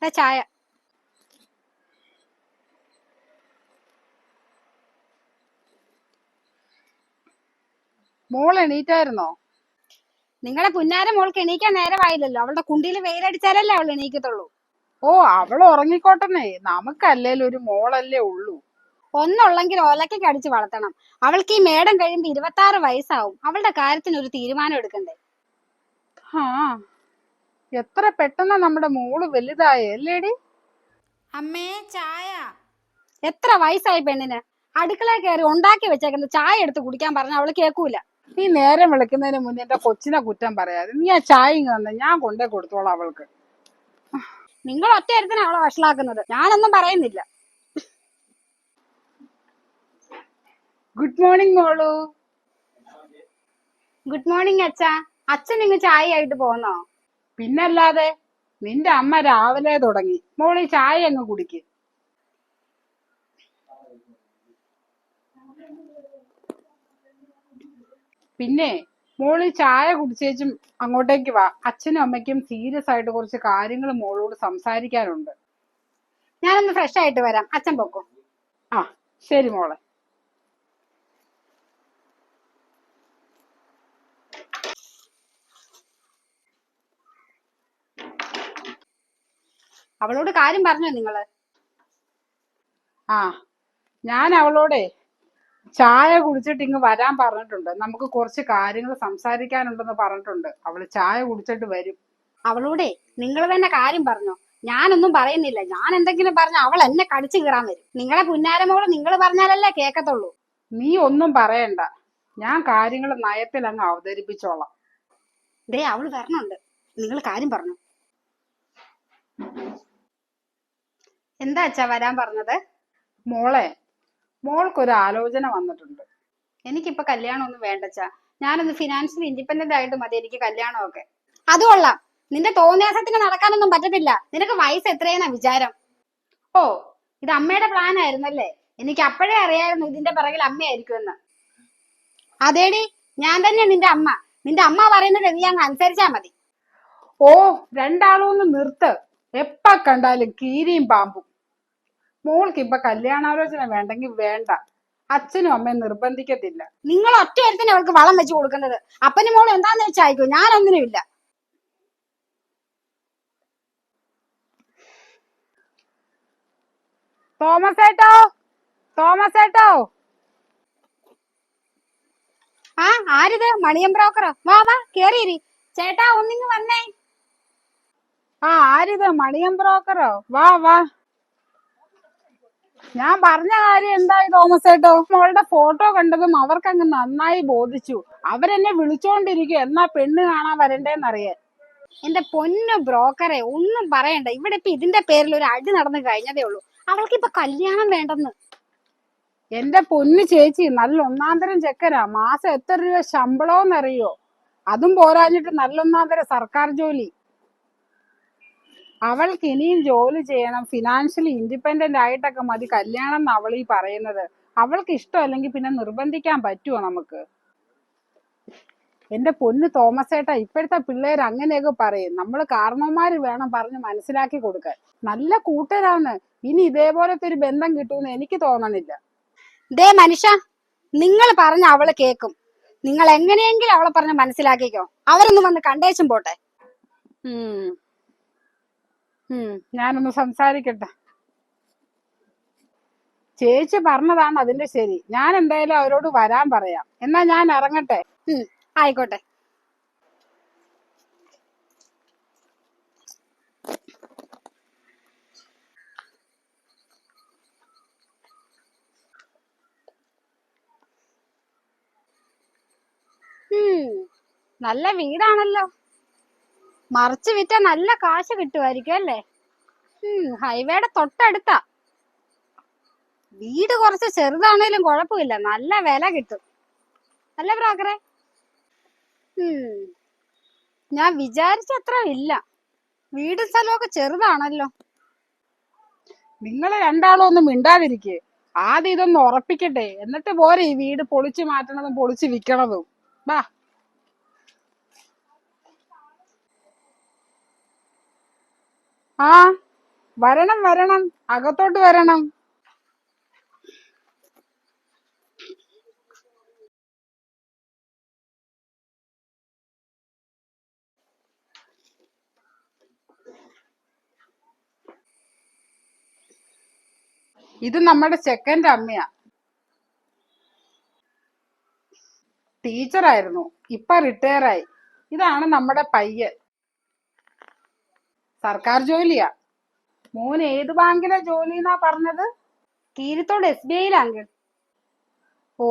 ചായ. മോൾ എണീറ്റായിരുന്നോ? നിങ്ങളെ പുന്നാര മോൾക്ക് എണീക്കാൻ നേരമായില്ലല്ലോ. അവളുടെ കുണ്ടിയിൽ വെയിലടിച്ചാലല്ലേ അവൾ എണീക്കത്തുള്ളൂ. ഓ, അവൾ ഉറങ്ങിക്കോട്ടെന്നേ, നമുക്കല്ലേലും ഒരു മോളല്ലേ ഉള്ളൂ. ഒന്നുള്ളെങ്കിൽ ഒലക്കൊക്കെ അടിച്ച് വളർത്തണം. അവൾക്ക് ഈ മേടം കഴിയുമ്പോ 26 വയസ്സാവും. അവളുടെ കാര്യത്തിന് ഒരു തീരുമാനം എടുക്കണ്ടേ? ആ, എത്ര പെട്ടെന്നാ നമ്മുടെ മോള് വലുതായേ അല്ലേടി? അമ്മേ ചായ. എത്ര വയസ്സായി പെണ്ണിന്? അടുക്കളയിൽ കയറി ഉണ്ടാക്കി വെച്ചേക്കുന്ന ചായ എടുത്ത് കുടിക്കാൻ പറഞ്ഞ അവള് കേൾക്കൂല. നീ നേരം വിളിക്കുന്നതിന് മുന്നേ എന്റെ കൊച്ചിനെ കുറ്റം പറയാതെ നീ ആ ചായ ഇങ്ങ് തന്നെ, ഞാൻ കൊണ്ടേ കൊടുത്തോളാം അവൾക്ക്. നിങ്ങൾ ഒറ്റയരത്തിന് അവളെ വഷളാക്കുന്നത്. ഞാനൊന്നും പറയുന്നില്ല. ഗുഡ് മോർണിംഗ് മോളു. ഗുഡ് മോർണിംഗ് അച്ഛാ. അച്ഛൻ ഇങ്ങ് ചായ ആയിട്ട് പോന്നോ? പിന്നല്ലാതെ, നിന്റെ അമ്മ രാവിലെ തുടങ്ങി. മോള് ഈ ചായ അങ്ങ് കുടിക്ക്. പിന്നെ മോള് ചായ കുടിച്ചേച്ചും അങ്ങോട്ടേക്ക് വാ. അച്ഛനും അമ്മയ്ക്കും സീരിയസ് ആയിട്ട് കുറച്ച് കാര്യങ്ങൾ മോളോട് സംസാരിക്കാനുണ്ട്. ഞാനൊന്ന് ഫ്രഷ് ആയിട്ട് വരാം. അച്ഛൻ പൊക്കോ. ആ, ശരി മോളെ. അവളോട് കാര്യം പറഞ്ഞോ നിങ്ങള്? ആ, ഞാൻ അവളോടെ ചായ കുടിച്ചിട്ട് ഇങ്ങ് വരാൻ പറഞ്ഞിട്ടുണ്ട്. നമുക്ക് കുറച്ച് കാര്യങ്ങൾ സംസാരിക്കാനുണ്ടെന്ന് പറഞ്ഞിട്ടുണ്ട്. അവള് ചായ കുടിച്ചിട്ട് വരും. അവളോടെ നിങ്ങൾ തന്നെ കാര്യം പറഞ്ഞോ. ഞാനൊന്നും പറയുന്നില്ല. ഞാൻ എന്തെങ്കിലും പറഞ്ഞ അവൾ എന്നെ കടിച്ചു കീറാൻ വരും. നിങ്ങളെ പുന്നാരമോള് നിങ്ങൾ പറഞ്ഞാലല്ലേ കേക്കത്തുള്ളൂ. നീ ഒന്നും പറയണ്ട, ഞാൻ കാര്യങ്ങൾ നയത്തിൽ അങ്ങ് അവതരിപ്പിച്ചോളാം. ദേ അവള് വരണുണ്ട്. നിങ്ങൾ കാര്യം പറഞ്ഞു. എന്താ അച്ഛാ വരാൻ പറഞ്ഞത്? മോളെ, മോൾക്കൊരു ആലോചന വന്നിട്ടുണ്ട്. എനിക്കിപ്പോ കല്യാണമൊന്നും വേണ്ടച്ചാ. ഞാനൊന്ന് ഫിനാൻഷ്യലി ഇൻഡിപെൻഡന്റ് ആയിട്ട് മതി എനിക്ക് കല്യാണമൊക്കെ. അത് കൊള്ളാം. നിന്റെ തോന്നിയാസത്തിന് നടക്കാനൊന്നും പറ്റത്തില്ല. നിനക്ക് വയസ്സ് എത്രയെന്നാ വിചാരം? ഓ, ഇത് അമ്മയുടെ പ്ലാൻ ആയിരുന്നല്ലേ? എനിക്ക് അപ്പോഴേ അറിയായിരുന്നു ഇതിന്റെ പിറകിൽ അമ്മയായിരിക്കുമെന്ന്. അതേടി, ഞാൻ തന്നെ നിന്റെ അമ്മ. നിന്റെ അമ്മ പറയുന്നത് നീ അങ്ങ് അനുസരിച്ചാ മതി. ഓ, രണ്ടാളും ഒന്ന് നിർത്ത്. എപ്പ കണ്ടാലും കീരിയും പാമ്പും. മോൾക്ക് ഇപ്പൊ കല്യാണാലോചന വേണ്ടെങ്കിൽ വേണ്ട. അച്ഛനും അമ്മയും നിർബന്ധിക്കത്തില്ല. നിങ്ങൾ ഒറ്റ ഒരുത്തിന് അവൾക്ക് വളം വെച്ച് കൊടുക്കുന്നത്. അപ്പനും മോളും എന്താന്ന് വെച്ചായിക്കോ, ഞാനൊന്നിനുമില്ല. Thomas ഏട്ടോ, Thomas ഏട്ടോ. ആ, ആരിത്? മണിയം ബ്രോക്കറോ? വാ വാ കേറിയിരി. ചേട്ടാ ഒന്നിങ്ങ് വന്നേ. ആ, ആരിത്? മണിയം ബ്രോക്കറോ? വാ വാ. ഞാൻ പറഞ്ഞ കാര്യം എന്തായി തോമസ് ഏട്ടോ? മോളുടെ ഫോട്ടോ കണ്ടതും അവർക്കങ്ങ് നന്നായി ബോധിച്ചു. അവരെന്നെ വിളിച്ചോണ്ടിരിക്കും എന്നാ പെണ്ണ് കാണാൻ വരണ്ടേന്നറിയാൻ. എന്റെ പൊന്നു ബ്രോക്കറെ, ഒന്നും പറയണ്ട. ഇവിടെ ഇപ്പൊ ഇതിന്റെ പേരിൽ ഒരു അടി നടന്നു കഴിഞ്ഞതേ ഉള്ളൂ. അവൾക്ക് ഇപ്പൊ കല്യാണം വേണ്ടെന്ന്. എന്റെ പൊന്നു ചേച്ചി, നല്ല ഒന്നാന്തരം ചെക്കനാ. മാസം എത്ര രൂപ ശമ്പളമെന്നറിയോ? അതും പോരാഞ്ഞിട്ട് നല്ലൊന്നാന്തരം സർക്കാർ ജോലി. അവൾക്ക് ഇനിയും ജോലി ചെയ്യണം, ഫിനാൻഷ്യലി ഇൻഡിപെൻഡന്റ് ആയിട്ടൊക്കെ മതി കല്യാണം എന്ന് അവൾ ഈ പറയുന്നത്. അവൾക്ക് ഇഷ്ടമല്ലെങ്കിൽ പിന്നെ നിർബന്ധിക്കാൻ പറ്റുമോ നമുക്ക്? എന്റെ പൊന്ന് തോമസ് ഏട്ടാ, ഇപ്പോഴത്തെ പിള്ളേർ അങ്ങനെയൊക്കെ പറയും. നമ്മൾ കാരണവന്മാര് വേണം പറഞ്ഞ് മനസ്സിലാക്കി കൊടുക്കാൻ. നല്ല കൂട്ടരാണ്. ഇനി ഇതേപോലത്തെ ഒരു ബന്ധം കിട്ടുമെന്ന് എനിക്ക് തോന്നണില്ല. ദേ മനുഷ്യ, നിങ്ങൾ പറഞ്ഞ അവള് കേക്കും. നിങ്ങൾ എങ്ങനെയെങ്കിലും അവളെ പറഞ്ഞ് മനസ്സിലാക്കിക്കോ. അവരൊന്നും വന്ന് കണ്ടേച്ചും പോട്ടെ. ഞാനൊന്ന് സംസാരിക്കട്ടെ. ചേച്ചി പറഞ്ഞതാണ് അതിന്റെ ശരി. ഞാൻ എന്തായാലും അവരോട് വരാൻ പറയാം. എന്നാ ഞാൻ ഇറങ്ങട്ടെ. ആയിക്കോട്ടെ. നല്ല വീടാണല്ലോ. മറിച്ച് വിറ്റ നല്ല കാശ് കിട്ടുമായിരിക്കും അല്ലേ? ഹൈവേയുടെ തൊട്ടടുത്താ. വീട് കുറച്ച് ചെറുതാണേലും കുഴപ്പമില്ല, നല്ല വില കിട്ടും. അല്ല ബ്രോക്കറെ? ഞാൻ വിചാരിച്ചത്ര ഇല്ല. വീട് സ്ഥലമൊക്കെ ചെറുതാണല്ലോ. നിങ്ങള് രണ്ടാളും ഒന്നും മിണ്ടാതിരിക്കേ. ആദ്യം ഇതൊന്ന് ഉറപ്പിക്കട്ടെ, എന്നിട്ട് പോരെ ഈ വീട് പൊളിച്ചു മാറ്റണതും പൊളിച്ചു വിൽക്കണതും. വാ. ആ, വരണം വരണം, അകത്തോട്ട് വരണം. ഇത് നമ്മുടെ ചെക്കന്റെ അമ്മയാ. ടീച്ചറായിരുന്നു, ഇപ്പൊ റിട്ടയർ ആയി. ഇതാണ് നമ്മുടെ പയ്യൻ. സർക്കാർ ജോലിയാ. മോൻ ഏത് ബാങ്കിലെ ജോലിന്നാ പറഞ്ഞത്? Keerithodu SBI uncle. ഓ,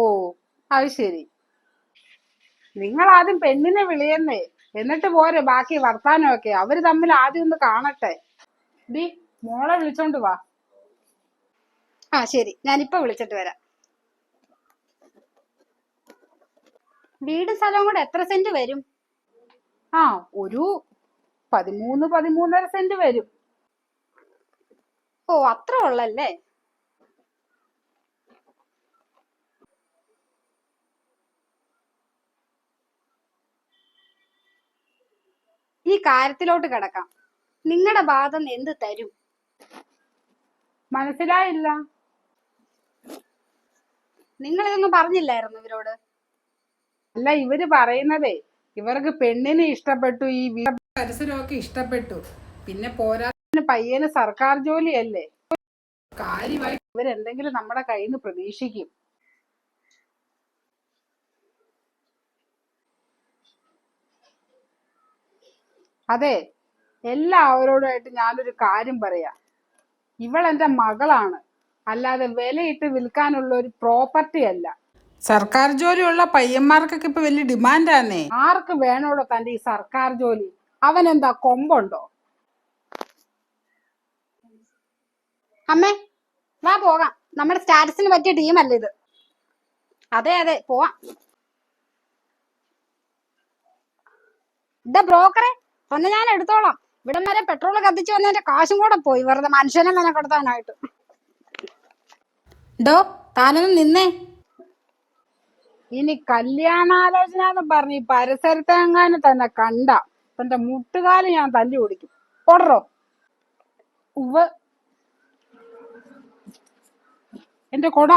അത് ശരി. നിങ്ങൾ ആദ്യം പെണ്ണിനെ വിളിയെന്നേ, എന്നിട്ട് പോരെ ബാക്കി വർത്താനമൊക്കെ. അവര് തമ്മിൽ ആദ്യം ഒന്ന് കാണട്ടെ. ഡി, മോളെ വിളിച്ചോണ്ട് വാ. ആ ശരി, ഞാനിപ്പോ വിളിച്ചിട്ട് വരാം. വീടും സ്ഥലവും കൂടെ എത്ര സെന്റ് വരും? ആ, ഒരു 13-13.5 സെന്റ് വരും. ഓ, അത്ര ഉള്ളല്ലേ. ഈ കാര്യത്തിലോട്ട് കിടക്കാം. നിങ്ങളുടെ ഭാഗം എന്ത് തരും? മനസ്സിലായില്ല. നിങ്ങൾ ഇതൊന്നും പറഞ്ഞില്ലായിരുന്നു ഇവരോട്? അല്ല, ഇവര് പറയുന്നതേ ഇവർക്ക് പെണ്ണിനെ ഇഷ്ടപ്പെട്ടു, ഈ പരിസരമൊക്കെ ഇഷ്ടപ്പെട്ടു. പിന്നെ പോരാത്തിന് പയ്യന് സർക്കാർ ജോലിയല്ലേ. കാര്യമായി ഇവരെന്തെങ്കിലും നമ്മുടെ കയ്യിൽ നിന്ന് പ്രതീക്ഷിക്കും. അതെ, എല്ലാവരോടായിട്ട് ഞാനൊരു കാര്യം പറയാം. ഇവളെന്റെ മകളാണ്, അല്ലാതെ വിലയിട്ട് വിൽക്കാനുള്ള ഒരു പ്രോപ്പർട്ടി അല്ല. സർക്കാർ ജോലിയുള്ള പയ്യന്മാർക്കൊക്കെ ഇപ്പൊ വലിയ ഡിമാൻഡാന്നേ. ആർക്ക് വേണോടോ തന്റെ ഈ സർക്കാർ ജോലി? അവൻ എന്താ കൊമ്പുണ്ടോ? അമ്മേ, വാ പോകാം. നമ്മുടെ സ്റ്റാറ്റസിന് പറ്റിയ ടീമല്ല ഇത്. അതെ അതെ, പോവാം. ഇതാ ബ്രോക്കറെ, ഒന്ന് ഞാൻ എടുത്തോളാം. ഇവിടം വരെ പെട്രോൾ കത്തിച്ചു വന്നതിന്റെ കാശും കൂടെ പോയി, വെറുതെ മനുഷ്യനെ മെനക്കെടുത്താനായിട്ട്. ഡോ, താനൊന്ന് നിന്നേ. ഇനി കല്യാണാലോചന എന്ന് പറഞ്ഞ് ഈ പരിസരത്തെങ്ങാനും തന്നെ കണ്ട തന്റെ മുട്ടുകാല് ഞാൻ തല്ലി ഓടിക്കും. ഓടറോ? ഉവ്വ്. എന്റെ കൊട